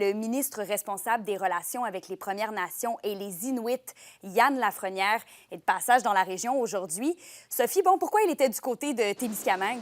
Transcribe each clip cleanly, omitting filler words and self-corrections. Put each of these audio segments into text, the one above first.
le ministre responsable des relations avec les Premières Nations et les Inuits, Yann Lafrenière, est de passage dans la région aujourd'hui. Sophie, pourquoi il était du côté de Témiscamingue?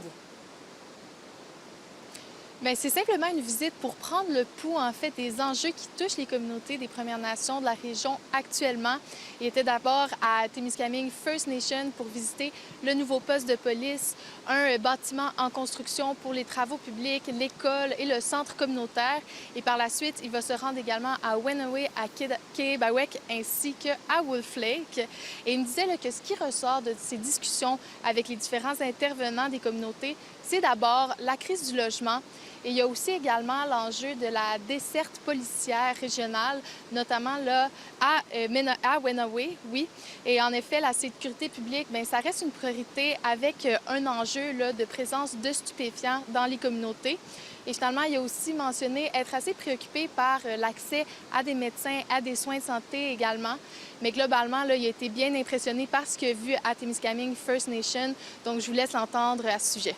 Bien, c'est simplement une visite pour prendre le pouls, en fait, des enjeux qui touchent les communautés des Premières Nations de la région actuellement. Il était d'abord à Témiscamingue First Nation pour visiter le nouveau poste de police, un bâtiment en construction pour les travaux publics, l'école et le centre communautaire. Et par la suite, il va se rendre également à Wenawee, à Kehebawek ainsi qu'à Wolf Lake. Et il me disait là, que ce qui ressort de ces discussions avec les différents intervenants des communautés, c'est d'abord la crise du logement. Et il y a aussi également l'enjeu de la desserte policière régionale, notamment là, à Wenawee, oui. Et en effet, la sécurité publique, bien, ça reste une priorité avec un enjeu là, de présence de stupéfiants dans les communautés. Et finalement, il a aussi mentionné être assez préoccupé par l'accès à des médecins, à des soins de santé également. Mais globalement, là, il a été bien impressionné par ce qu'il a vu à Témiscamingue First Nation. Donc, je vous laisse l'entendre à ce sujet.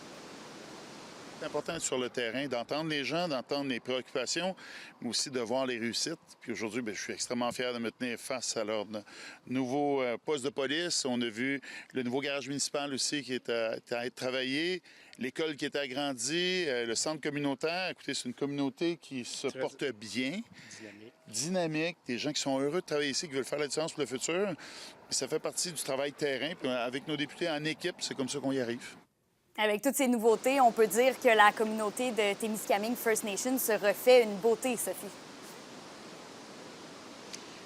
C'est important d'être sur le terrain, d'entendre les gens, d'entendre les préoccupations, mais aussi de voir les réussites. Puis aujourd'hui, je suis extrêmement fier de me tenir face à leur nouveau poste de police. On a vu le nouveau garage municipal aussi qui est à être travaillé, l'école qui est agrandie, le centre communautaire. Écoutez, c'est une communauté qui se porte bien, dynamique, des gens qui sont heureux de travailler ici, qui veulent faire la différence pour le futur. Et ça fait partie du travail terrain. Puis avec nos députés en équipe, c'est comme ça qu'on y arrive. Avec toutes ces nouveautés, on peut dire que la communauté de Témiscamingue First Nation se refait une beauté, Sophie.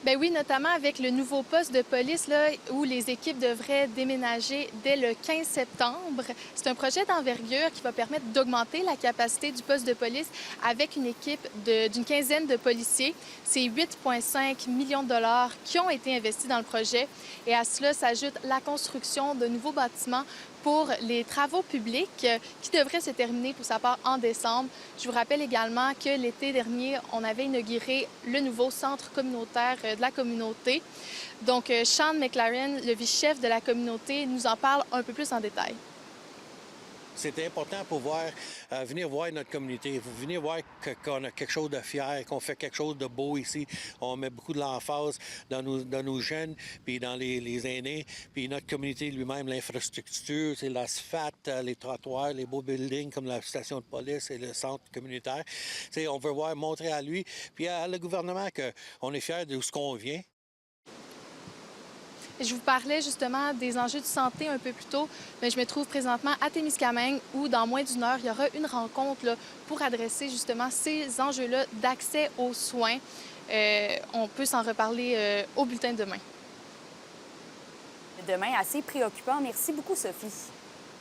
Bien oui, notamment avec le nouveau poste de police là, où les équipes devraient déménager dès le 15 septembre. C'est un projet d'envergure qui va permettre d'augmenter la capacité du poste de police avec une équipe d'une quinzaine de policiers. C'est 8,5 millions de dollars qui ont été investis dans le projet. Et à cela s'ajoute la construction de nouveaux bâtiments pour les travaux publics qui devraient se terminer pour sa part en décembre. Je vous rappelle également que l'été dernier, on avait inauguré le nouveau centre communautaire de la communauté. Donc, Sean McLaren, le vice-chef de la communauté, nous en parle un peu plus en détail. C'est important pour venir voir notre communauté, venir voir qu'on a quelque chose de fier, qu'on fait quelque chose de beau ici. On met beaucoup de l'emphase dans nos jeunes, puis dans les aînés, puis notre communauté lui-même, l'infrastructure, c'est l'asphalte, les trottoirs, les beaux buildings comme la station de police et le centre communautaire. On veut montrer à lui, puis à le gouvernement qu'on est fiers de ce qu'on vient. Je vous parlais justement des enjeux de santé un peu plus tôt, mais je me trouve présentement à Témiscamingue où dans moins d'une heure, il y aura une rencontre là, pour adresser justement ces enjeux-là d'accès aux soins. On peut s'en reparler au bulletin de demain. Demain, assez préoccupant. Merci beaucoup, Sophie.